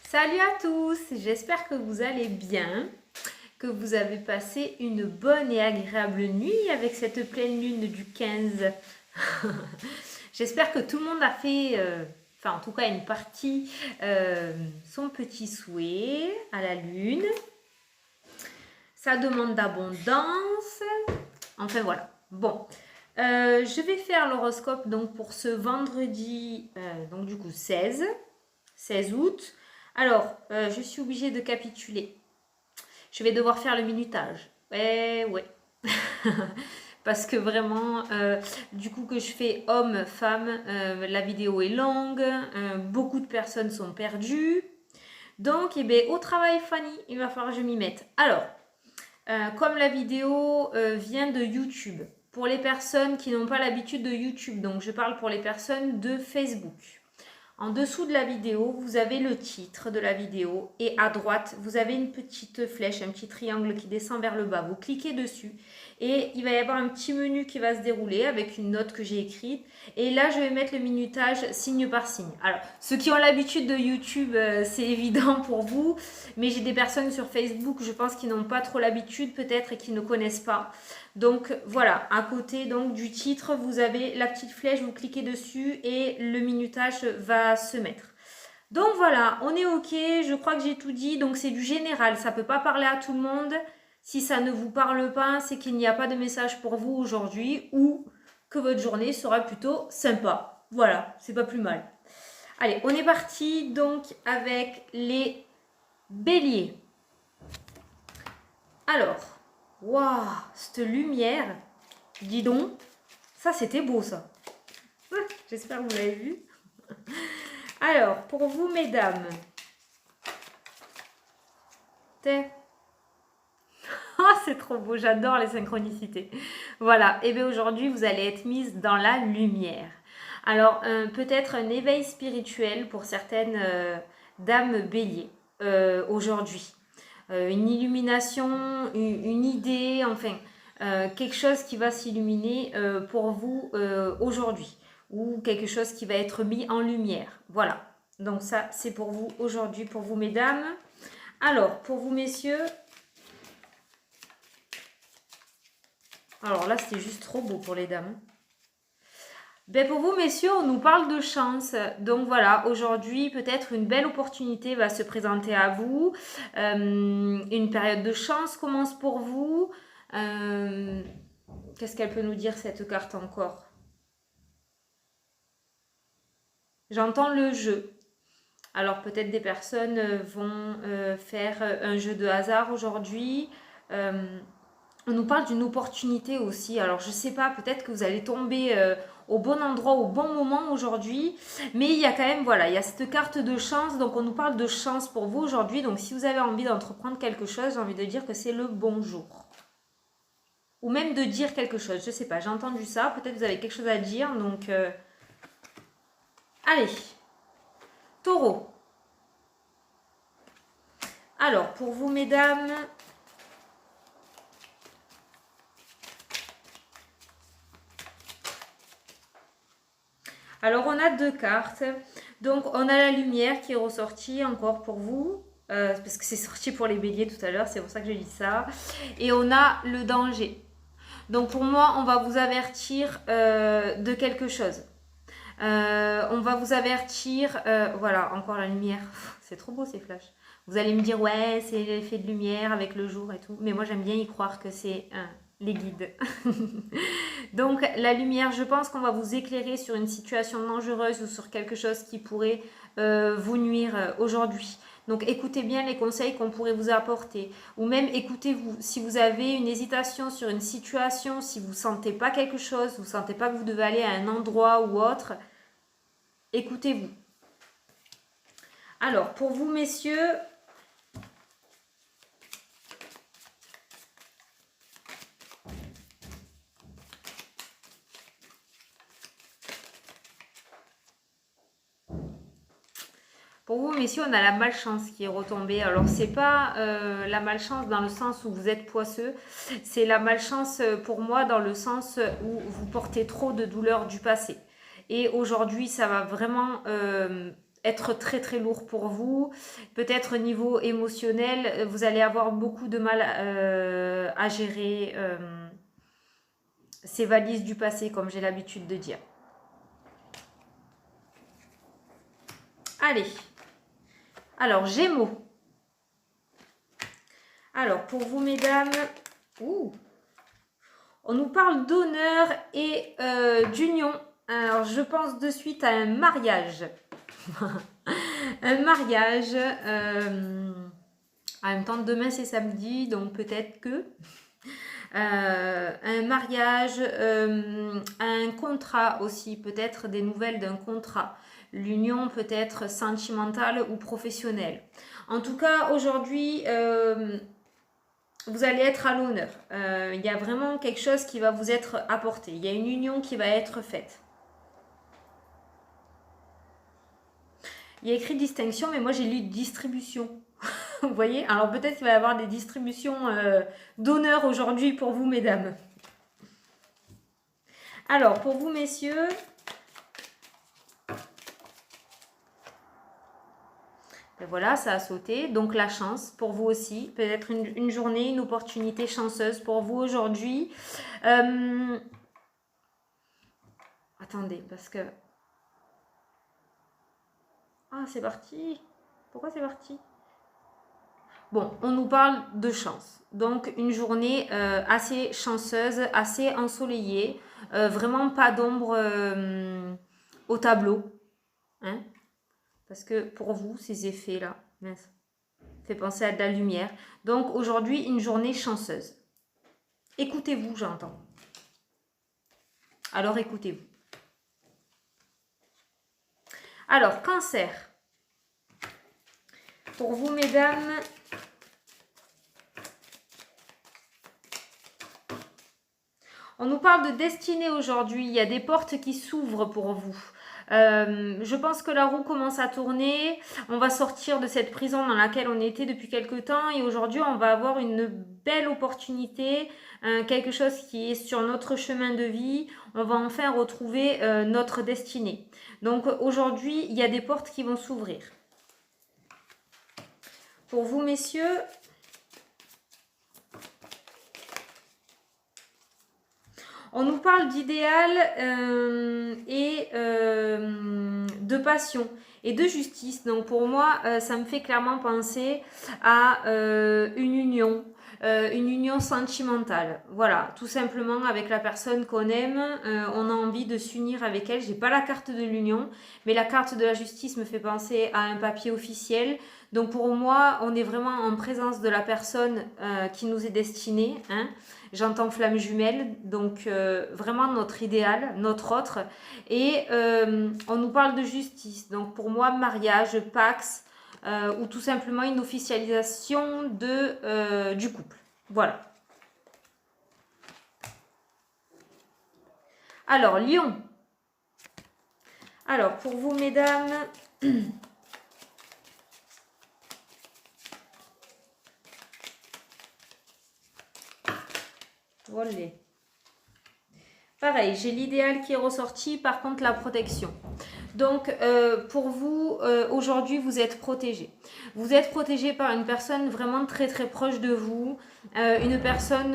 Salut à tous, j'espère que vous allez bien, que vous avez passé une bonne et agréable nuit avec cette pleine lune du 15. J'espère que tout le monde a fait, enfin en tout cas une partie, son petit souhait à la lune. Ça demande d'abondance. Enfin voilà. Bon, je vais faire l'horoscope donc pour ce vendredi, donc du coup 16 août. Alors, je suis obligée de capituler. Je vais devoir faire le minutage. Ouais. Parce que vraiment, du coup que je fais homme, femme, la vidéo est longue, beaucoup de personnes sont perdues. Donc, eh bien, au travail, Fanny, il va falloir que je m'y mette. Alors, comme la vidéo vient de YouTube, pour les personnes qui n'ont pas l'habitude de YouTube, donc je parle pour les personnes de Facebook. En dessous de la vidéo, vous avez le titre de la vidéo et à droite, vous avez une petite flèche, un petit triangle qui descend vers le bas. Vous cliquez dessus et il va y avoir un petit menu qui va se dérouler avec une note que j'ai écrite. Et là, je vais mettre le minutage signe par signe. Alors, ceux qui ont l'habitude de YouTube, c'est évident pour vous, mais j'ai des personnes sur Facebook, je pense, qui n'ont pas trop l'habitude peut-être et qui ne connaissent pas. Donc voilà, à côté donc du titre, vous avez la petite flèche, vous cliquez dessus et le minutage va se mettre. Donc voilà, on est ok, je crois que j'ai tout dit, donc c'est du général, ça ne peut pas parler à tout le monde. Si ça ne vous parle pas, c'est qu'il n'y a pas de message pour vous aujourd'hui ou que votre journée sera plutôt sympa. Voilà, c'est pas plus mal. Allez, on est parti donc avec les béliers. Alors, waouh, cette lumière, dis donc, ça c'était beau ça. J'espère que vous l'avez vu. Alors, pour vous mesdames, c'est trop beau, j'adore les synchronicités. Voilà, et bien aujourd'hui vous allez être mise dans la lumière. Alors, peut-être un éveil spirituel pour certaines dames béliers aujourd'hui. Une illumination, une idée, enfin, quelque chose qui va s'illuminer pour vous aujourd'hui ou quelque chose qui va être mis en lumière. Voilà, donc ça c'est pour vous aujourd'hui, pour vous mesdames. Alors, pour vous messieurs, alors là c'était juste trop beau pour les dames. Ben pour vous messieurs, on nous parle de chance. Donc voilà, aujourd'hui peut-être une belle opportunité va se présenter à vous. Une période de chance commence pour vous. Qu'est-ce qu'elle peut nous dire cette carte encore? J'entends le jeu. Alors peut-être des personnes vont faire un jeu de hasard aujourd'hui. On nous parle d'une opportunité aussi. Alors je sais pas, peut-être que vous allez tomber au bon endroit, au bon moment aujourd'hui. Mais il y a quand même, voilà, il y a cette carte de chance. Donc on nous parle de chance pour vous aujourd'hui. Donc si vous avez envie d'entreprendre quelque chose, j'ai envie de dire que c'est le bon jour. Ou même de dire quelque chose, je sais pas, j'ai entendu ça. Peut-être que vous avez quelque chose à dire. Donc allez, taureau. Alors pour vous mesdames... Alors, on a deux cartes. Donc, on a la lumière qui est ressortie encore pour vous. Parce que c'est sorti pour les béliers tout à l'heure. C'est pour ça que j'ai dit ça. Et on a le danger. Donc, pour moi, on va vous avertir de quelque chose. On va vous avertir... voilà, encore la lumière. C'est trop beau ces flashs. Vous allez me dire, ouais, c'est l'effet de lumière avec le jour et tout. Mais moi, j'aime bien y croire que c'est les guides. Donc la lumière, je pense qu'on va vous éclairer sur une situation dangereuse ou sur quelque chose qui pourrait vous nuire aujourd'hui. Donc écoutez bien les conseils qu'on pourrait vous apporter. Ou même écoutez-vous, si vous avez une hésitation sur une situation, si vous ne sentez pas quelque chose, vous ne sentez pas que vous devez aller à un endroit ou autre, écoutez-vous. Alors pour vous messieurs... Pour vous, messieurs, on a la malchance qui est retombée. Alors, c'est pas la malchance dans le sens où vous êtes poisseux. C'est la malchance pour moi dans le sens où vous portez trop de douleurs du passé. Et aujourd'hui, ça va vraiment être très très lourd pour vous. Peut-être au niveau émotionnel, vous allez avoir beaucoup de mal à gérer ces valises du passé, comme j'ai l'habitude de dire. Allez, alors Gémeaux. Alors pour vous mesdames, on nous parle d'honneur et d'union. Alors je pense de suite à un mariage. Un mariage. En même temps, demain c'est samedi, donc peut-être que. Un mariage, un contrat aussi, peut-être des nouvelles d'un contrat. L'union peut être sentimentale ou professionnelle. En tout cas, aujourd'hui, vous allez être à l'honneur. Il y a vraiment quelque chose qui va vous être apporté. Il y a une union qui va être faite. Il y a écrit distinction, mais moi j'ai lu distribution. Vous voyez? Alors peut-être qu'il va y avoir des distributions d'honneur aujourd'hui pour vous, mesdames. Alors, pour vous, messieurs, ben voilà, ça a sauté. Donc, la chance pour vous aussi. Peut-être une journée, une opportunité chanceuse pour vous aujourd'hui. Attendez, parce que... Ah, c'est parti. Pourquoi c'est parti? Bon, on nous parle de chance. Donc, une journée assez chanceuse, assez ensoleillée. Vraiment pas d'ombre au tableau. Hein? Parce que pour vous, ces effets-là, fait penser à de la lumière. Donc, aujourd'hui, une journée chanceuse. Écoutez-vous, j'entends. Alors, écoutez-vous. Alors, Cancer. Pour vous, mesdames... On nous parle de destinée aujourd'hui. Il y a des portes qui s'ouvrent pour vous. Je pense que la roue commence à tourner. On va sortir de cette prison dans laquelle on était depuis quelque temps. Et aujourd'hui, on va avoir une belle opportunité. Quelque chose qui est sur notre chemin de vie. On va enfin retrouver notre destinée. Donc aujourd'hui, il y a des portes qui vont s'ouvrir. Pour vous, messieurs... On nous parle d'idéal et de passion et de justice. Donc pour moi, ça me fait clairement penser à une union sentimentale. Voilà, tout simplement avec la personne qu'on aime, on a envie de s'unir avec elle. J'ai pas la carte de l'union, mais la carte de la justice me fait penser à un papier officiel. Donc pour moi, on est vraiment en présence de la personne qui nous est destinée. Hein. J'entends flamme jumelle, donc vraiment notre idéal, notre autre. Et on nous parle de justice. Donc pour moi, mariage, pax, ou tout simplement une officialisation du couple. Voilà. Alors, Lion. Alors, pour vous, mesdames... Voilà. Pareil, j'ai l'idéal qui est ressorti, par contre la protection. Donc pour vous, aujourd'hui, vous êtes protégé. Vous êtes protégé par une personne vraiment très très proche de vous, une personne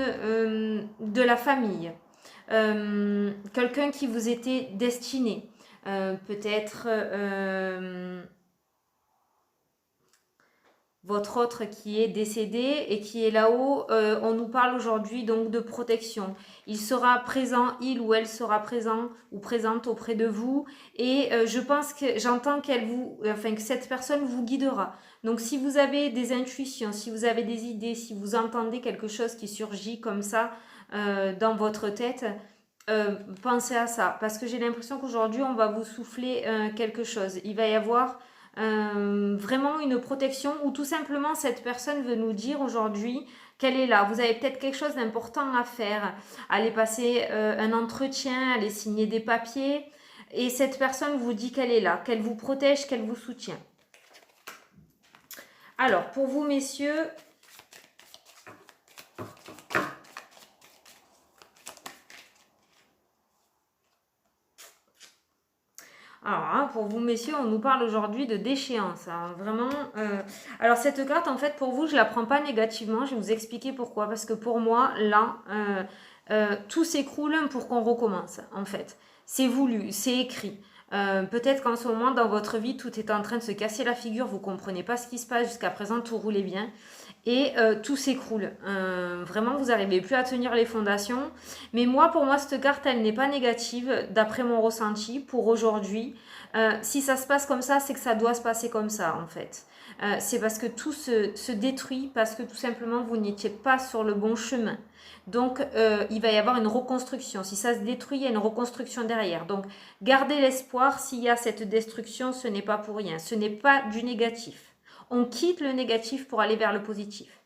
de la famille, quelqu'un qui vous était destiné, peut-être... votre autre qui est décédé et qui est là-haut, on nous parle aujourd'hui donc de protection. Il sera présent, il ou elle sera présent ou présente auprès de vous et je pense que j'entends que cette personne vous guidera. Donc si vous avez des intuitions, si vous avez des idées, si vous entendez quelque chose qui surgit comme ça dans votre tête, pensez à ça parce que j'ai l'impression qu'aujourd'hui on va vous souffler quelque chose. Il va y avoir vraiment une protection ou tout simplement cette personne veut nous dire aujourd'hui qu'elle est là. Vous avez peut-être quelque chose d'important à faire, aller passer un entretien, aller signer des papiers et cette personne vous dit qu'elle est là, qu'elle vous protège, qu'elle vous soutient. Alors pour vous messieurs, alors, pour vous, messieurs, on nous parle aujourd'hui de déchéance. Hein, vraiment. Alors, cette carte, en fait, pour vous, je ne la prends pas négativement. Je vais vous expliquer pourquoi. Parce que pour moi, là, tout s'écroule pour qu'on recommence, en fait. C'est voulu, c'est écrit. Peut-être qu'en ce moment, dans votre vie, tout est en train de se casser la figure. Vous ne comprenez pas ce qui se passe. Jusqu'à présent, tout roulait bien. Et tout s'écroule. Vraiment, vous n'arrivez plus à tenir les fondations. Mais moi, pour moi, cette carte, elle n'est pas négative, d'après mon ressenti, pour aujourd'hui. Si ça se passe comme ça, c'est que ça doit se passer comme ça, en fait. C'est parce que tout se détruit, parce que tout simplement, vous n'étiez pas sur le bon chemin. Donc, il va y avoir une reconstruction. Si ça se détruit, il y a une reconstruction derrière. Donc, gardez l'espoir. S'il y a cette destruction, ce n'est pas pour rien. Ce n'est pas du négatif. On quitte le négatif pour aller vers le positif.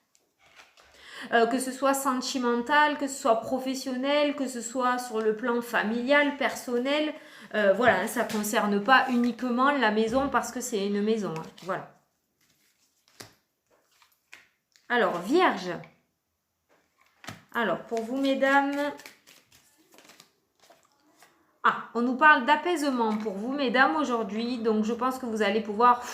Que ce soit sentimental, que ce soit professionnel, que ce soit sur le plan familial, personnel. Voilà, ça ne concerne pas uniquement la maison parce que c'est une maison. Hein, voilà. Alors, Vierge. Alors, pour vous, mesdames... Ah, on nous parle d'apaisement pour vous, mesdames, aujourd'hui. Donc, je pense que vous allez pouvoir...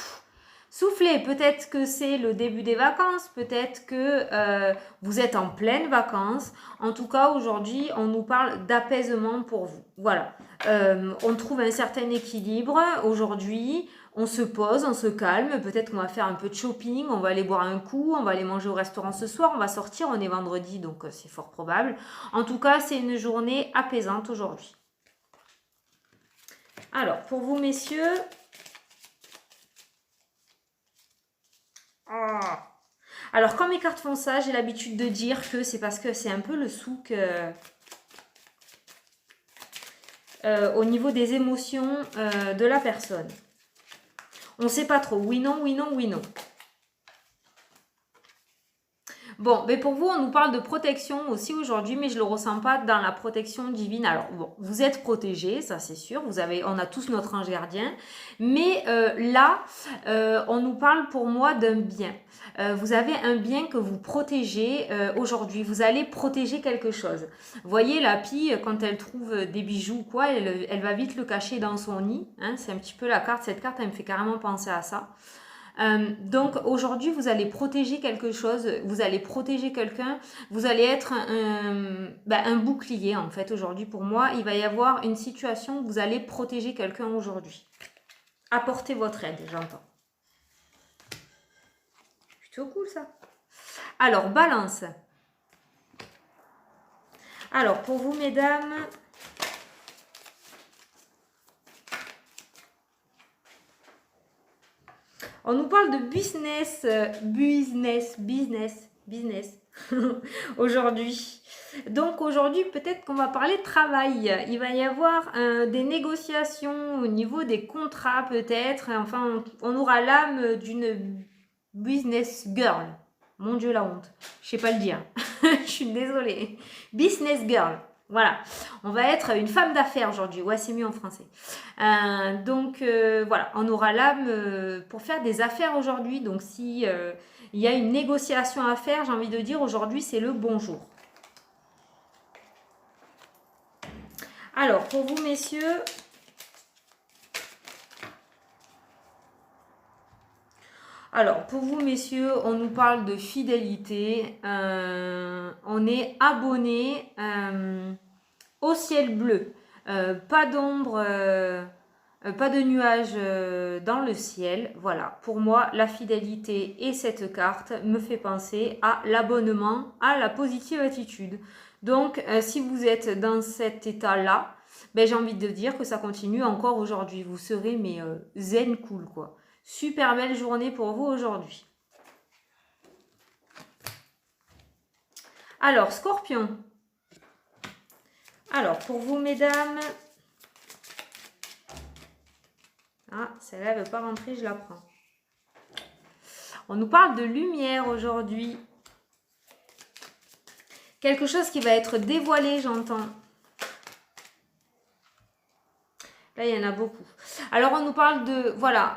soufflez, peut-être que c'est le début des vacances, peut-être que vous êtes en pleine vacances. En tout cas, aujourd'hui, on nous parle d'apaisement pour vous. Voilà, on trouve un certain équilibre aujourd'hui. On se pose, on se calme. Peut-être qu'on va faire un peu de shopping, on va aller boire un coup, on va aller manger au restaurant ce soir, on va sortir, on est vendredi, donc c'est fort probable. En tout cas, c'est une journée apaisante aujourd'hui. Alors, pour vous, messieurs... Alors, quand mes cartes font ça, j'ai l'habitude de dire que c'est parce que c'est un peu le souk au niveau des émotions de la personne. On ne sait pas trop. Oui, non, oui, non, oui, non. Bon, mais pour vous, on nous parle de protection aussi aujourd'hui, mais je ne le ressens pas dans la protection divine. Alors, bon, vous êtes protégés, ça c'est sûr, on a tous notre ange gardien, mais là, on nous parle pour moi d'un bien. Vous avez un bien que vous protégez aujourd'hui, vous allez protéger quelque chose. Vous voyez, la pie, quand elle trouve des bijoux ou quoi, elle va vite le cacher dans son nid, hein, c'est un petit peu la carte, cette carte, elle me fait carrément penser à ça. Donc aujourd'hui vous allez protéger quelque chose, vous allez protéger quelqu'un, vous allez être un bouclier en fait aujourd'hui pour moi. Il va y avoir une situation où vous allez protéger quelqu'un aujourd'hui. Apportez votre aide, j'entends. Plutôt cool ça. Alors Balance. Alors pour vous mesdames... On nous parle de business aujourd'hui. Donc aujourd'hui, peut-être qu'on va parler de travail. Il va y avoir des négociations au niveau des contrats peut-être. Enfin, on aura l'âme d'une business girl. Mon Dieu, la honte. Je sais pas le dire. Je suis désolée. Business girl. Voilà, on va être une femme d'affaires aujourd'hui. Ouais, c'est mieux en français. Donc, voilà, on aura l'âme pour faire des affaires aujourd'hui. Donc, si il y a une négociation à faire, j'ai envie de dire aujourd'hui, c'est le bon jour. Alors, pour vous, messieurs... Alors, pour vous, messieurs, on nous parle de fidélité. On est abonné au ciel bleu. Pas d'ombre, pas de nuages dans le ciel. Voilà, pour moi, la fidélité et cette carte me fait penser à l'abonnement, à la positive attitude. Donc, si vous êtes dans cet état-là, ben, j'ai envie de dire que ça continue encore aujourd'hui. Vous serez, mais zen cool, quoi. Super belle journée pour vous aujourd'hui. Alors, Scorpion. Alors, pour vous, mesdames... Ah, celle-là, elle ne veut pas rentrer, je la prends. On nous parle de lumière aujourd'hui. Quelque chose qui va être dévoilé, j'entends. Là, il y en a beaucoup. Alors, on nous parle de... Voilà,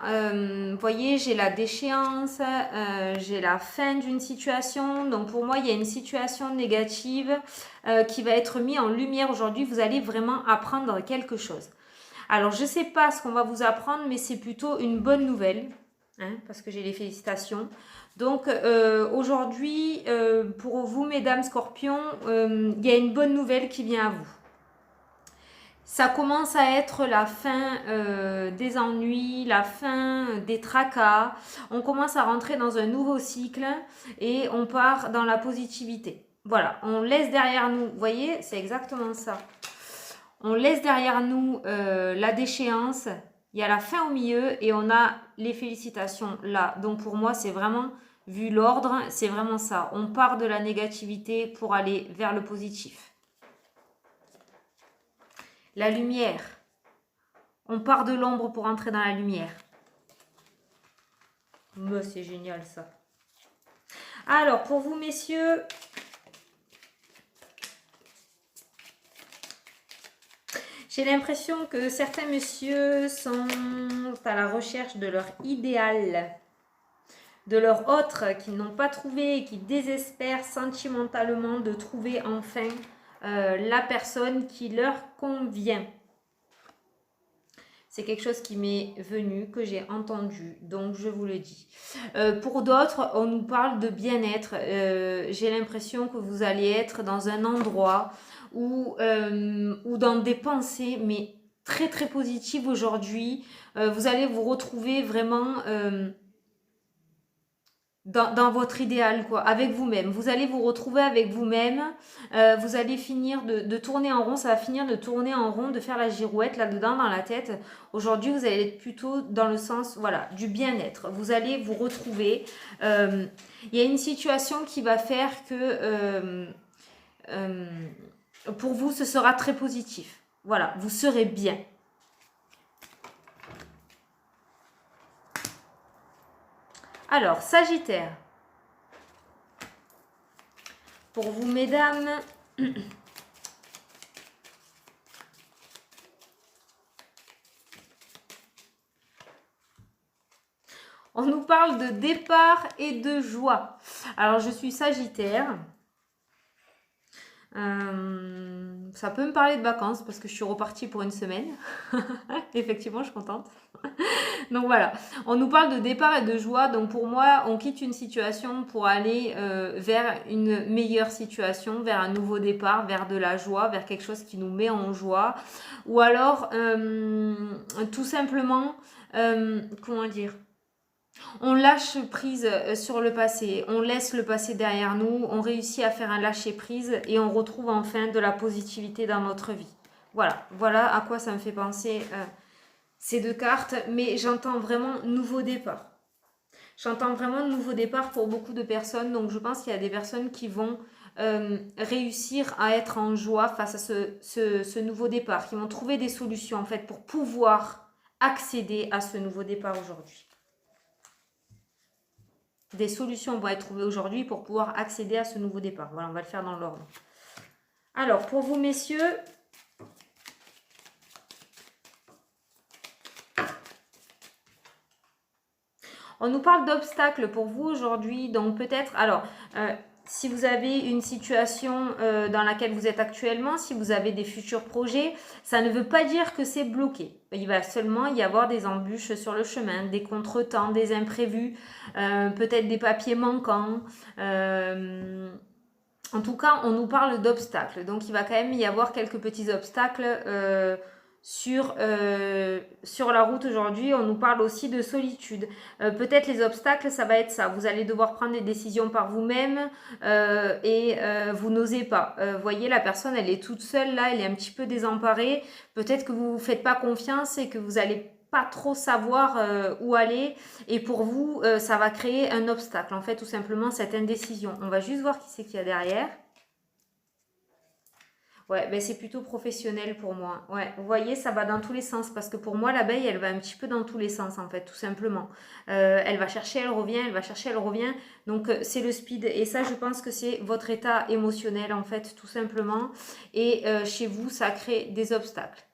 vous voyez, j'ai la déchéance, j'ai la fin d'une situation. Donc, pour moi, il y a une situation négative qui va être mise en lumière aujourd'hui. Vous allez vraiment apprendre quelque chose. Alors, je ne sais pas ce qu'on va vous apprendre, mais c'est plutôt une bonne nouvelle, hein, parce que j'ai les félicitations. Donc, aujourd'hui, pour vous, mesdames scorpions, il y a une bonne nouvelle qui vient à vous. Ça commence à être la fin des ennuis, la fin des tracas. On commence à rentrer dans un nouveau cycle et on part dans la positivité. Voilà, on laisse derrière nous, vous voyez, c'est exactement ça. On laisse derrière nous la déchéance, il y a la fin au milieu et on a les félicitations là. Donc pour moi, c'est vraiment, vu l'ordre, c'est vraiment ça. On part de la négativité pour aller vers le positif. La lumière. On part de l'ombre pour entrer dans la lumière. Mais c'est génial ça. Alors, pour vous, messieurs, j'ai l'impression que certains messieurs sont à la recherche de leur idéal, de leur autre qu'ils n'ont pas trouvé et qui désespèrent sentimentalement de trouver enfin la personne qui leur convient. C'est quelque chose qui m'est venu, que j'ai entendu, donc je vous le dis. Pour d'autres, on nous parle de bien-être. J'ai l'impression que vous allez être dans un endroit ou dans des pensées, mais très très positives aujourd'hui. Vous allez vous retrouver vraiment dans votre idéal, quoi, avec vous-même. Vous allez vous retrouver avec vous-même. Vous allez finir de tourner en rond. Ça va finir de tourner en rond, de faire la girouette là-dedans dans la tête. Aujourd'hui, vous allez être plutôt dans le sens, voilà, du bien-être. Vous allez vous retrouver. Il y a une situation qui va faire que pour vous, ce sera très positif. Voilà, vous serez bien. Alors, Sagittaire. Pour vous, mesdames, on nous parle de départ et de joie. Alors, je suis Sagittaire. Ça peut me parler de vacances parce que je suis repartie pour une semaine. Effectivement, je suis contente. Donc voilà, on nous parle de départ et de joie. Donc pour moi, on quitte une situation pour aller vers une meilleure situation, vers un nouveau départ, vers de la joie, vers quelque chose qui nous met en joie. Ou alors, tout simplement, comment dire, on lâche prise sur le passé, on laisse le passé derrière nous, on réussit à faire un lâcher prise et on retrouve enfin de la positivité dans notre vie. Voilà, voilà à quoi ça me fait penser ces deux cartes, mais j'entends vraiment nouveau départ. J'entends vraiment nouveau départ pour beaucoup de personnes, donc je pense qu'il y a des personnes qui vont réussir à être en joie face à ce nouveau départ, qui vont trouver des solutions en fait pour pouvoir accéder à ce nouveau départ aujourd'hui. Des solutions vont être trouvées aujourd'hui pour pouvoir accéder à ce nouveau départ. Voilà, on va le faire dans l'ordre. Alors, pour vous, messieurs, on nous parle d'obstacles pour vous aujourd'hui. Donc, peut-être, alors, si vous avez une situation dans laquelle vous êtes actuellement, si vous avez des futurs projets, ça ne veut pas dire que c'est bloqué. Il va seulement y avoir des embûches sur le chemin, des contretemps, des imprévus, peut-être des papiers manquants. En tout cas, on nous parle d'obstacles. Donc, il va quand même y avoir quelques petits obstacles sur la route aujourd'hui. On nous parle aussi de solitude. Peut-être les obstacles, ça va être ça. Vous allez devoir prendre des décisions par vous-même et vous n'osez pas. Voyez, la personne, elle est toute seule là, elle est un petit peu désemparée. Peut-être que vous ne vous faites pas confiance et que vous allez pas trop savoir où aller et pour vous ça va créer un obstacle en fait, tout simplement cette indécision. On va juste voir qui c'est qu'il y a derrière. Ouais, ben c'est plutôt professionnel pour moi. Ouais, vous voyez, ça va dans tous les sens parce que pour moi, l'abeille, elle va un petit peu dans tous les sens en fait, tout simplement. Elle va chercher, elle revient, elle va chercher, elle revient. Donc, c'est le speed. Et ça, je pense que c'est votre état émotionnel en fait, tout simplement. Et chez vous, ça crée des obstacles.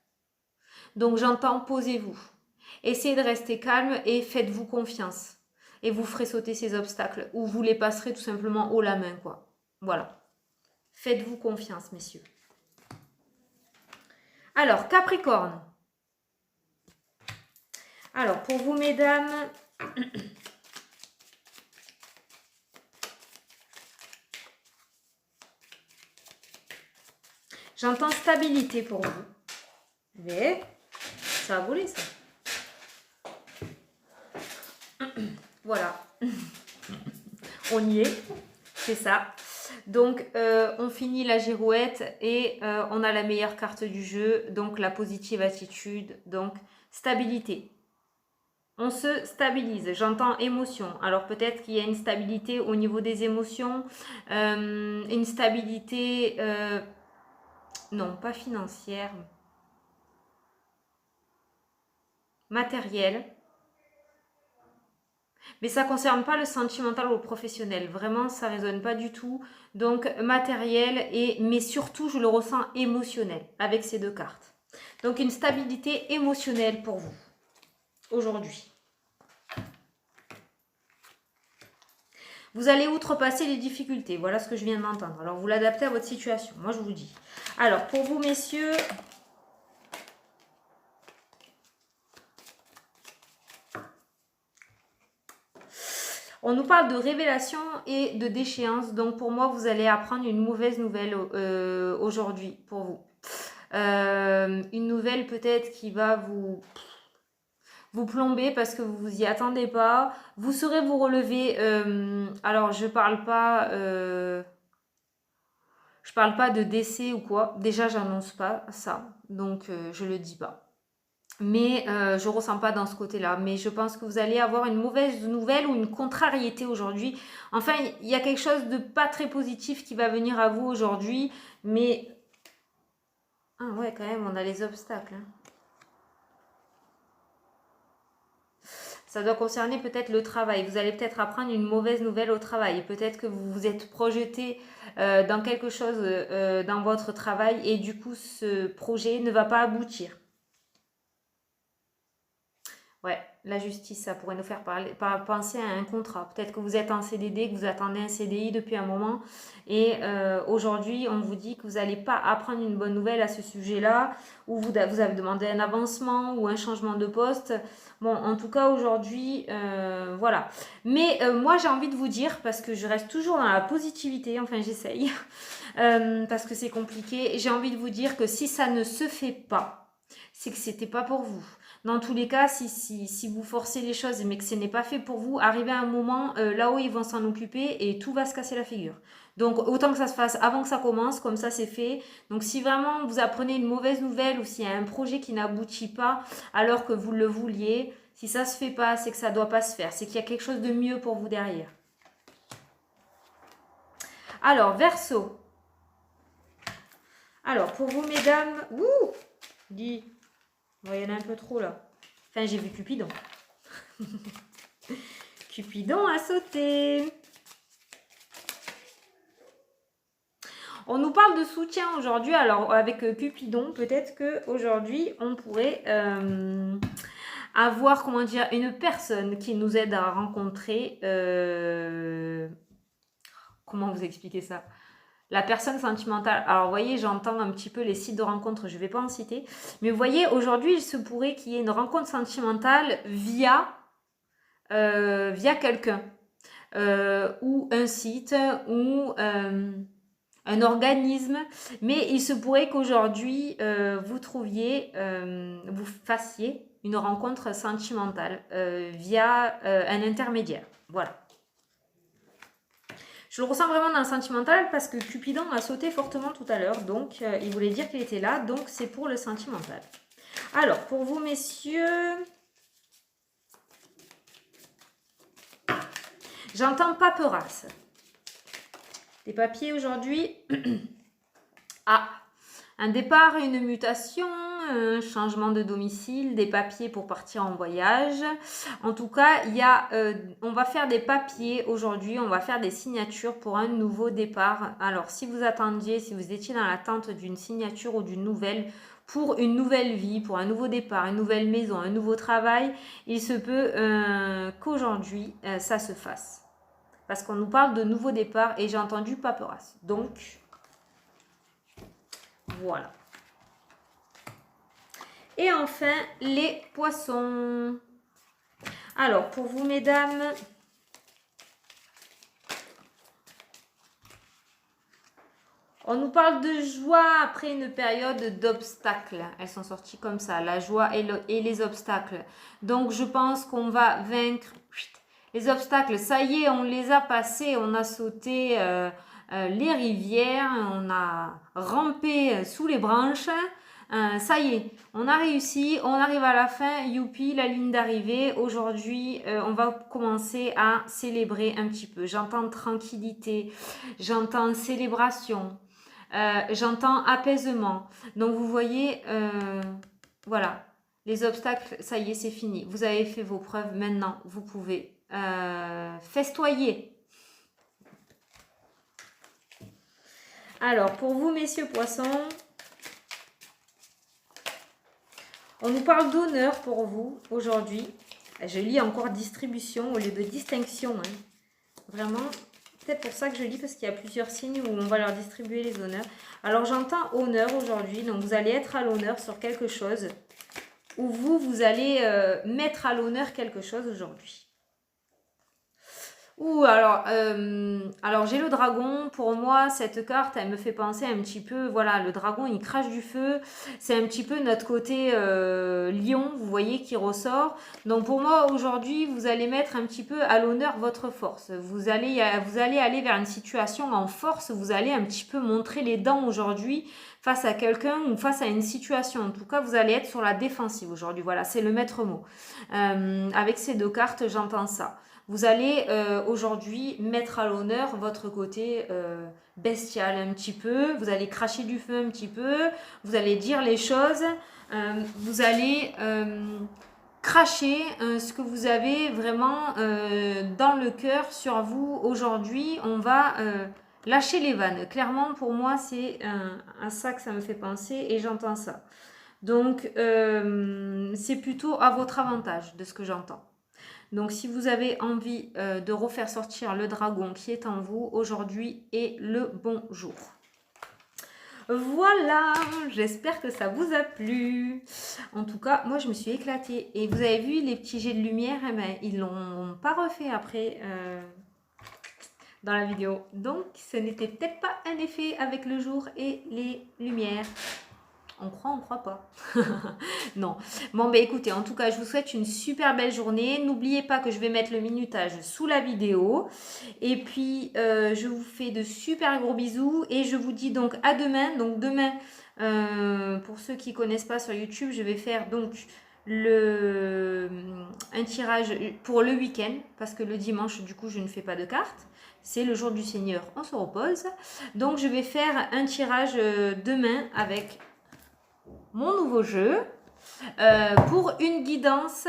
Donc, j'entends, posez-vous. Essayez de rester calme et faites-vous confiance. Et vous ferez sauter ces obstacles ou vous les passerez tout simplement haut la main, quoi. Voilà. Faites-vous confiance, messieurs. Alors, Capricorne. Alors, pour vous, mesdames, j'entends stabilité pour vous. Mais ça a volé, ça. Voilà. On y est. C'est ça. Donc, on finit la girouette et on a la meilleure carte du jeu. Donc, la positive attitude. Donc, stabilité. On se stabilise. J'entends émotion. Alors, peut-être qu'il y a une stabilité au niveau des émotions. Une stabilité... non, pas financière. Matérielle. Mais ça ne concerne pas le sentimental ou le professionnel. Vraiment, ça ne résonne pas du tout. Donc, matériel, mais surtout, je le ressens émotionnel avec ces deux cartes. Donc, une stabilité émotionnelle pour vous aujourd'hui. Vous allez outrepasser les difficultés. Voilà ce que je viens d'entendre. Alors, vous l'adaptez à votre situation. Moi, je vous dis. Alors, pour vous, messieurs... On nous parle de révélation et de déchéance. Donc, pour moi, vous allez apprendre une mauvaise nouvelle aujourd'hui pour vous. Une nouvelle peut-être qui va vous plomber parce que vous vous y attendez pas. Vous saurez vous relever. Alors, je parle pas de décès ou quoi. Déjà, j'annonce pas ça. Donc, je le dis pas. Mais je ne ressens pas dans ce côté-là. Mais je pense que vous allez avoir une mauvaise nouvelle ou une contrariété aujourd'hui. Enfin, il y a quelque chose de pas très positif qui va venir à vous aujourd'hui. Mais... ah ouais, quand même, on a les obstacles. Hein. Ça doit concerner peut-être le travail. Vous allez peut-être apprendre une mauvaise nouvelle au travail. Peut-être que vous vous êtes projeté dans quelque chose dans votre travail. Et du coup, ce projet ne va pas aboutir. Ouais, la justice, ça pourrait nous faire penser à un contrat. Peut-être que vous êtes en CDD, que vous attendez un CDI depuis un moment. Et aujourd'hui, on vous dit que vous n'allez pas apprendre une bonne nouvelle à ce sujet-là. Ou vous avez demandé un avancement ou un changement de poste. Bon, en tout cas, aujourd'hui, voilà. Mais moi, j'ai envie de vous dire, parce que je reste toujours dans la positivité, enfin j'essaye, parce que c'est compliqué. J'ai envie de vous dire que si ça ne se fait pas, c'est que c'était pas pour vous. Dans tous les cas, si vous forcez les choses mais que ce n'est pas fait pour vous, arrivez à un moment, là-haut, ils vont s'en occuper et tout va se casser la figure. Donc, autant que ça se fasse avant que ça commence, comme ça, c'est fait. Donc, si vraiment vous apprenez une mauvaise nouvelle ou s'il y a un projet qui n'aboutit pas alors que vous le vouliez, si ça ne se fait pas, c'est que ça ne doit pas se faire. C'est qu'il y a quelque chose de mieux pour vous derrière. Alors, Verseau. Alors, pour vous, mesdames... Ouh, dis... il y en a un peu trop là. Enfin, j'ai vu Cupidon. Cupidon a sauté. On nous parle de soutien aujourd'hui. Alors, avec Cupidon, peut-être qu'aujourd'hui, on pourrait avoir, comment dire, une personne qui nous aide à rencontrer... comment vous expliquer ça ? La personne sentimentale. Alors, vous voyez, j'entends un petit peu les sites de rencontres, je ne vais pas en citer. Mais vous voyez, aujourd'hui, il se pourrait qu'il y ait une rencontre sentimentale via quelqu'un. Ou un site, ou un organisme. Mais il se pourrait qu'aujourd'hui, vous fassiez une rencontre sentimentale via un intermédiaire. Voilà. Je le ressens vraiment dans le sentimental parce que Cupidon a sauté fortement tout à l'heure. Donc, il voulait dire qu'il était là. Donc, c'est pour le sentimental. Alors, pour vous, messieurs... j'entends paperasse. Des papiers aujourd'hui. Ah, un départ, une mutation, un changement de domicile, des papiers pour partir en voyage. En tout cas, on va faire des papiers aujourd'hui, on va faire des signatures pour un nouveau départ. Alors, si vous attendiez, si vous étiez dans l'attente d'une signature ou d'une nouvelle, pour une nouvelle vie, pour un nouveau départ, une nouvelle maison, un nouveau travail, il se peut qu'aujourd'hui, ça se fasse. Parce qu'on nous parle de nouveau départ et j'ai entendu paperasse. Donc... voilà. Et enfin, les poissons. Alors, pour vous, mesdames, on nous parle de joie après une période d'obstacles. Elles sont sorties comme ça, la joie et les obstacles. Donc, je pense qu'on va vaincre les obstacles. Ça y est, on les a passés, on a sauté les rivières, on a rampé sous les branches. Ça y est, on a réussi, on arrive à la fin, youpi, la ligne d'arrivée. Aujourd'hui, on va commencer à célébrer un petit peu. J'entends tranquillité, j'entends célébration, j'entends apaisement. Donc vous voyez, voilà, les obstacles, ça y est, c'est fini. Vous avez fait vos preuves, maintenant vous pouvez festoyer. Alors, pour vous, messieurs poissons, on nous parle d'honneur pour vous aujourd'hui. Je lis encore distribution au lieu de distinction. Hein. Vraiment, peut-être pour ça que je lis, parce qu'il y a plusieurs signes où on va leur distribuer les honneurs. Alors, j'entends honneur aujourd'hui. Donc, vous allez être à l'honneur sur quelque chose. Ou vous allez mettre à l'honneur quelque chose aujourd'hui. Ouh, alors j'ai le dragon. Pour moi, cette carte, elle me fait penser un petit peu, voilà, le dragon, il crache du feu. C'est un petit peu notre côté lion, vous voyez, qui ressort. Donc pour moi, aujourd'hui, vous allez mettre un petit peu à l'honneur votre force. Vous allez aller vers une situation en force. Vous allez un petit peu montrer les dents aujourd'hui face à quelqu'un ou face à une situation. En tout cas, vous allez être sur la défensive aujourd'hui. Voilà, c'est le maître mot. Avec ces deux cartes, j'entends ça. Vous allez aujourd'hui mettre à l'honneur votre côté bestial un petit peu. Vous allez cracher du feu un petit peu. Vous allez dire les choses. Vous allez cracher ce que vous avez vraiment dans le cœur sur vous. Aujourd'hui, on va lâcher les vannes. Clairement, pour moi, c'est à ça que ça me fait penser et j'entends ça. Donc, c'est plutôt à votre avantage de ce que j'entends. Donc, si vous avez envie de refaire sortir le dragon qui est en vous, aujourd'hui est le bon jour. Voilà, j'espère que ça vous a plu. En tout cas, moi, je me suis éclatée. Et vous avez vu les petits jets de lumière, eh ben, ils l'ont pas refait après dans la vidéo. Donc, ce n'était peut-être pas un effet avec le jour et les lumières. On croit pas. Non. Bon, ben écoutez, en tout cas, je vous souhaite une super belle journée. N'oubliez pas que je vais mettre le minutage sous la vidéo. Et puis, je vous fais de super gros bisous. Et je vous dis donc à demain. Donc, demain, pour ceux qui ne connaissent pas sur YouTube, je vais faire donc un tirage pour le week-end. Parce que le dimanche, du coup, je ne fais pas de cartes. C'est le jour du Seigneur, on se repose. Donc, je vais faire un tirage demain avec mon nouveau jeu pour une guidance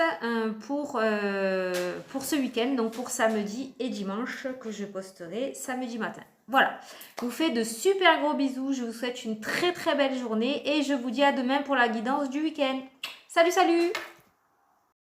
pour ce week-end, donc pour samedi et dimanche que je posterai samedi matin. Voilà, je vous fais de super gros bisous, je vous souhaite une très très belle journée et je vous dis à demain pour la guidance du week-end. Salut, salut!